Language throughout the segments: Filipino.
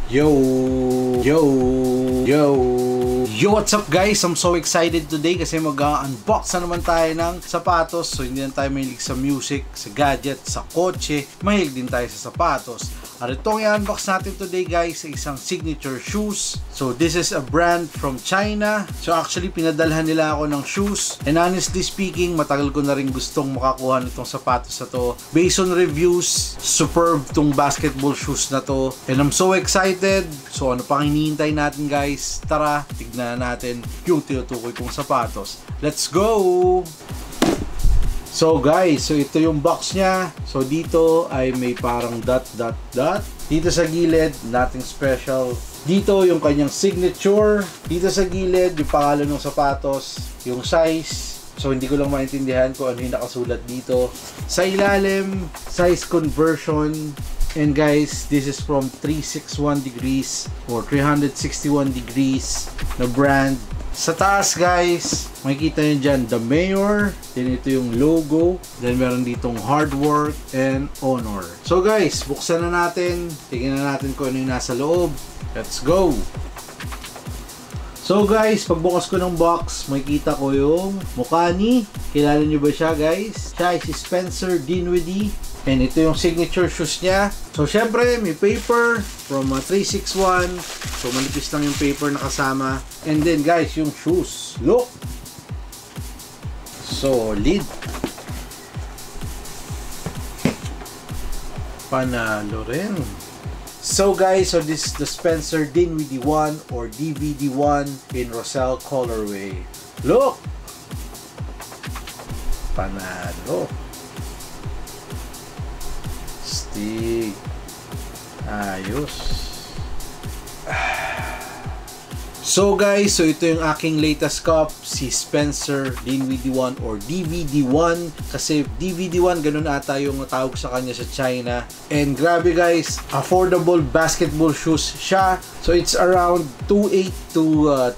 Yo, yo, yo, yo, what's up guys? I'm so excited today kasi mag-unbox na naman tayo ng sapatos. So hindi lang tayo mahilig sa music, sa gadget, sa kotse, mahilig din tayo sa sapatos. At itong i-unbox natin today guys ay isang signature shoes. So this is a brand from China. So actually pinadalhan nila ako ng shoes. And honestly speaking, matagal ko na rin gustong makakuha nitong sapatos na to. Based on reviews, superb tong basketball shoes na to. And I'm so excited. So ano pang hinihintay natin guys? Tara, tignan natin yung tinutukoy kong sapatos. Let's go! So guys, so ito yung box niya. So dito ay may parang dot. Dito sa gilid, nothing special. Dito yung kanyang signature. Dito sa gilid, yung pangalan ng sapatos, yung size. So hindi ko lang maintindihan kung ano yung nakasulat dito. Sa ilalim, size conversion. And guys, this is from 361 degrees or 361 degrees na brand. Sa taas guys, makikita nyo dyan the mayor, then ito yung logo, then meron ditong hard work and honor. So guys, buksan na natin, tingnan na natin kung ano yung nasa loob. Let's go! So guys, pagbukas ko ng box, makikita ko yung mukha ni, kilala nyo ba siya guys? Siya ay si Spencer Dinwiddie. And ito yung signature shoes niya. So syempre may paper from 361. So manipis lang yung paper na kasama. And then guys, yung shoes. Look! Solid. Panalo rin. So guys, so this is the Spencer Dinwiddie 1 or DVD 1 in Roselle colorway. Look! Panalo. Stig. Ayos. So guys, so ito yung aking latest cup, si Spencer Dinwiddie 1 or DVD 1 kasi DVD 1 ganun ata yung tawag sa kanya sa China. And grabe guys, affordable basketball shoes siya. So it's around 2.8 to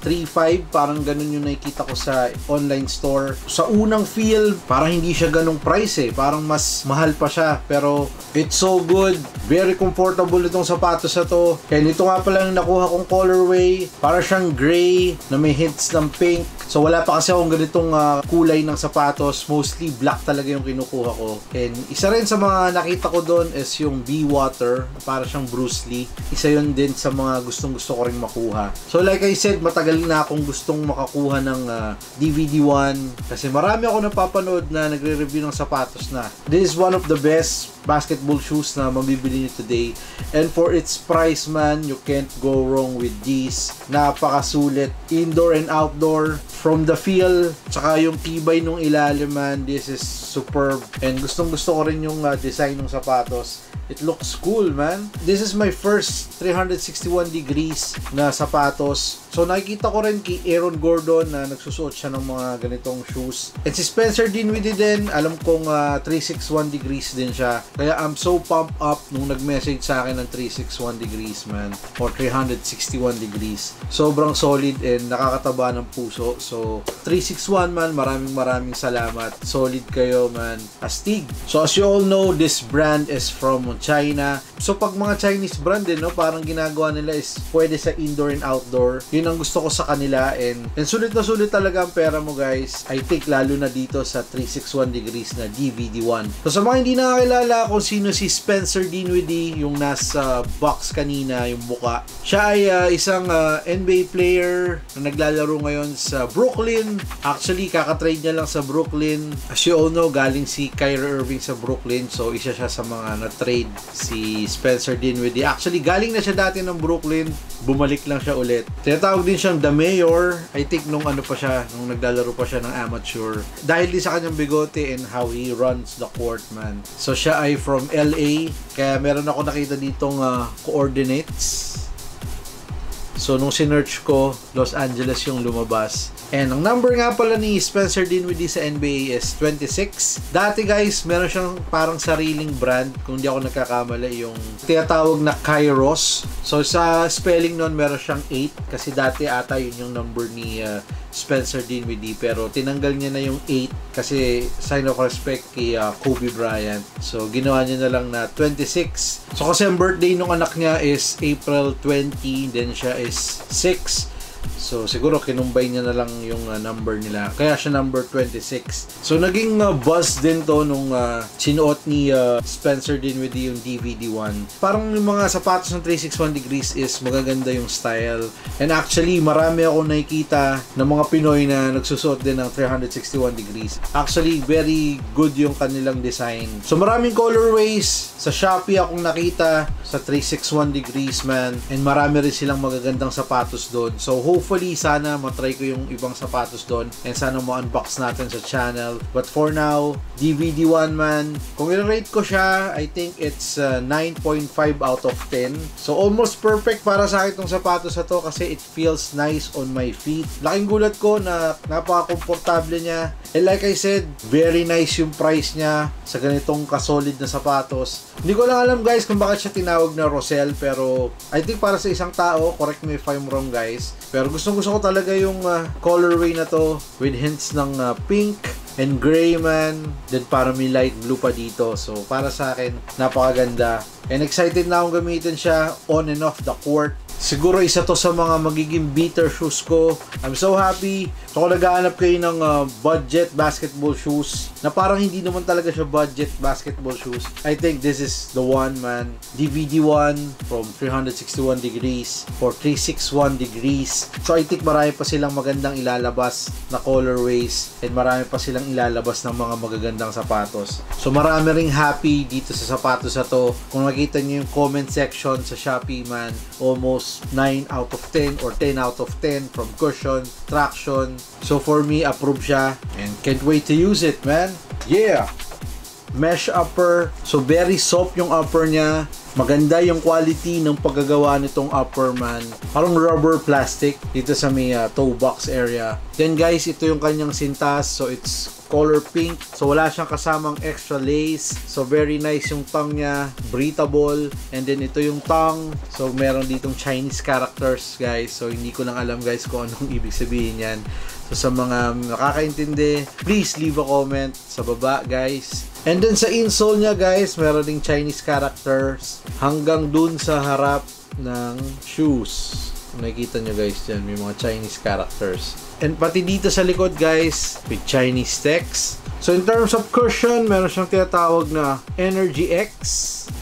3.5, parang ganun yung nakikita ko sa online store. Sa unang feel, parang hindi siya ganung price parang mas mahal pa siya, pero it's so good, very comfortable itong sapatos na to. And ito nga pala yung nakuha kong colorway, para siyang gray na may hints ng pink. So wala pa kasi akong ganitong kulay ng sapatos, mostly black talaga yung kinukuha ko. And isa rin sa mga nakita ko doon is yung Be-Water, para siyang Bruce Lee. Isa yun din sa mga gustong-gusto ko rin makuha. So like I said, matagal na akong gustong makakuha ng DVD 1 kasi marami ako napapanood na nagre-review ng sapatos na. This is one of the best basketball shoes na mabibili niyo today. And for its price man, you can't go wrong with these. Napakasulit. Indoor and outdoor. From the feel, tsaka yung tibay nung ilalim man, this is superb. And gustong gusto ko rin yung design ng sapatos. It looks cool man. This is my first 361 degrees na sapatos. So nakikita ko rin kay Aaron Gordon na nagsusuot siya ng mga ganitong shoes. And si Spencer Dinwiddie din, alam kong 361 degrees din siya. Kaya I'm so pumped up nung nag-message sa akin ng 361 degrees man or 361 degrees. Sobrang solid and nakakataba ng puso. So 361 man, maraming salamat. Solid kayo man. Astig. So as you all know, this brand is from China. So pag mga Chinese brand din, no, parang ginagawa nila is pwede sa indoor and outdoor. Yun ang gusto ko sa kanila, and sulit na sulit talaga ang pera mo guys. I think lalo na dito sa 361 degrees na DVD 1. So sa mga hindi nakakilala kung sino si Spencer Dinwiddie, yung nasa box kanina, yung muka. Siya ay isang NBA player na naglalaro ngayon sa Brooklyn. Actually, kakatrade niya lang sa Brooklyn. As you all know, galing si Kyrie Irving sa Brooklyn. So isa siya sa mga na-trade, si Spencer Dinwiddie. Actually, galing na siya dati ng Brooklyn. Bumalik lang siya ulit. Tinatawag din siyang The Mayor. I think nung ano pa siya, nung naglalaro pa siya ng amateur. Dahil din sa kanyang bigote and how he runs the court, man. So siya ay from LA. Kaya meron ako nakita ditong coordinates. So nung sinearch ko, Los Angeles yung lumabas. And ang number nga pala ni Spencer Dinwiddie sa NBA is 26. Dati guys, meron siyang parang sariling brand, kung di ako nagkakamali, yung tinatawag na Kairos. So sa spelling nun, meron siyang 8 kasi dati ata yun yung number ni Spencer Dinwiddie, pero tinanggal niya na yung 8 kasi sign of respect kay Kobe Bryant. So ginawa niya na lang na 26. So kasi ang birthday ng anak niya is April 20, then siya is 6. So siguro kinumbay niya na lang yung number nila. Kaya siya number 26. So naging buzz din to nung sinuot ni Spencer Dinwiddie yung DVD1. Parang yung mga sapatos ng 361 degrees is magaganda yung style. And actually marami ako nakikita ng mga Pinoy na nagsusuot din ng 361 degrees. Actually very good yung kanilang design. So maraming colorways sa Shopee akong nakita sa 361 degrees, man. And marami rin silang magagandang sapatos doon. So hopefully sana matry ko yung ibang sapatos doon and sana ma-unbox natin sa channel. But for now, DVD1, man, kung i-rate ko siya, I think it's 9.5 out of 10. So almost perfect para sa akin itong sapatos na to kasi it feels nice on my feet. Laking gulat ko na napaka-komportable niya. And like I said, very nice yung price niya sa ganitong kasolid na sapatos. Hindi ko lang alam guys kung bakit siya tinawag na Roselle, pero I think para sa isang tao, correct me if I'm wrong guys, pero gusto ko talaga yung colorway na to with hints ng pink and gray, man. Then para may light blue pa dito. So para sa akin, napakaganda. And excited na akong gamitin siya on and off the court. Siguro isa to sa mga magiging beater shoes ko. I'm so happy. So kung naghahanap kayo ng budget basketball shoes na parang hindi naman talaga siya budget basketball shoes, I think this is the one, man. DVD1 from 361 degrees for 361 degrees. So I think marami pa silang magandang ilalabas na colorways and marami pa silang ilalabas ng mga magagandang sapatos. So marami ring happy dito sa sapatos na to. Kung makita niyo yung comment section sa Shopee, man, almost 9 out of 10 or 10 out of 10 from cushion, traction. So for me, approve siya and can't wait to use it, man. Yeah! Mesh upper. So very soft yung upper niya. Maganda yung quality ng paggagawa nitong upper, man. Parang rubber plastic dito sa may toe box area. Then guys, ito yung kanyang sintas. So it's color pink. So wala siyang kasamang extra lace. So very nice yung tongue niya. Breathable. And then ito yung tongue. So meron ditong Chinese characters, guys. So hindi ko lang alam guys kung anong ibig sabihin yan. So sa mga nakakaintindi, please leave a comment sa baba, guys. And then sa insole niya, guys, meron ding Chinese characters hanggang dun sa harap ng shoes. Nakikita nyo guys dyan, may mga Chinese characters. And pati dito sa likod, guys, with Chinese text. So in terms of cushion, meron siyang tinatawag na Energy X.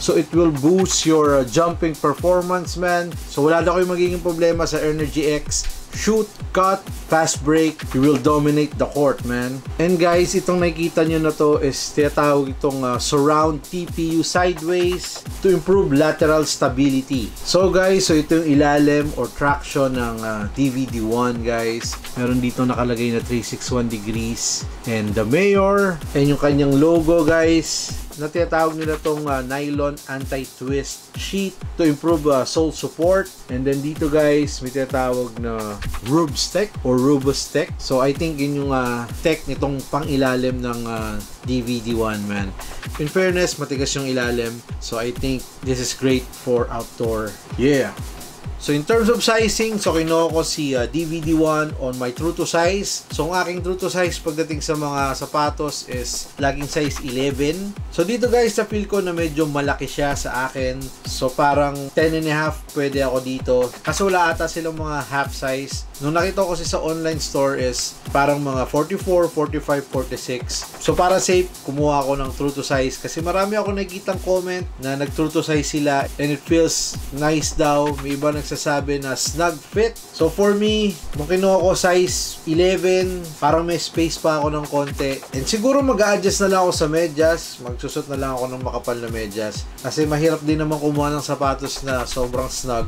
So it will boost your jumping performance, man. So wala na kayong magiging problema sa Energy X. Shoot, cut, fast break, you will dominate the court, man. And guys, itong nakikita nyo na to is tinatawag itong surround TPU sideways to improve lateral stability. So guys, so ito yung ilalim or traction ng DVD1, guys. Meron dito nakalagay na 361 degrees and the mayor and yung kanyang logo, guys, na tinatawag nila tong nylon anti-twist sheet to improve sole support. And then dito guys, may tinatawag na Rubstech or Robustech. So I think yun yung tech nitong pang-ilalim ng DVD1, man. In fairness, matigas yung ilalim. So I think this is great for outdoor. Yeah! So in terms of sizing, so kinuha ko si DVD1 on my true to size. So ang aking true to size pagdating sa mga sapatos is laging size 11. So dito guys, sa feel ko na medyo malaki siya sa akin. So parang 10.5 pwede ako dito. Kasi wala ata silang mga half size. Nung nakita ko kasi sa online store is parang mga 44, 45, 46. So para safe, kumuha ako ng true to size kasi marami ako nakikitang comment na nag true to size sila and it feels nice daw. May iba nagsasabi na snug fit. So for me, nung kinuha ko size 11, parang may space pa ako ng konti. And siguro mag-a-adjust na lang ako sa medyas. Magsusot na lang ako ng makapal na medyas. Kasi mahirap din naman kumuha ng sapatos na sobrang snug.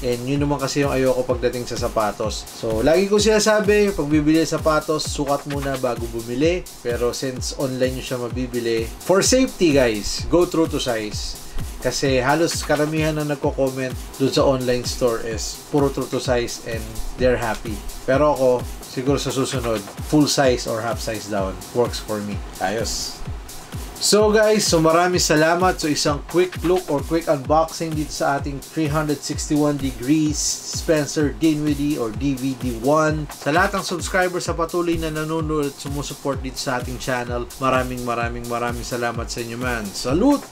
And yun naman kasi yung ayoko pagdating sa sapatos. So lagi ko sinasabi, pag bibili ng sapatos, sukat muna bago bumili. Pero since online nyo siya mabibili, for safety guys, go true to size. Kasi halos karamihan na nagko-comment dun sa online store is puro true to size and they're happy. Pero ako, siguro sa susunod, full size or half size down works for me. Ayos. So guys, maraming salamat. So isang quick look or quick unboxing dito sa ating 361 degrees Spencer Dinwiddie or DVD1. Sa lahat ng subscribers sa patuloy na nanonood at sumusuport dito sa ating channel, maraming salamat sa inyo, man. Salute!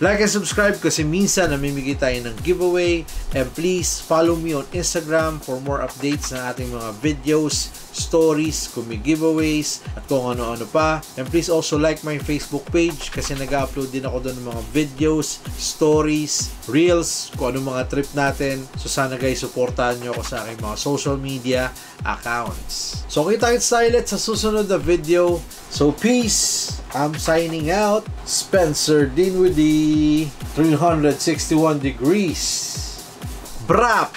Like and subscribe kasi minsan namimigay tayo ng giveaway, and please follow me on Instagram for more updates ng ating mga videos, stories, kung may giveaways at kung ano-ano pa. And please also like my Facebook page kasi nag-upload din ako doon ng mga videos, stories, reels, kung ano mga trip natin. So sana guys, supportahan nyo ako sa aking mga social media accounts. So kita-kits tayo ulit sa susunod na video. So peace! I'm signing out. Spencer Dinwiddie, 361 degrees. Brap!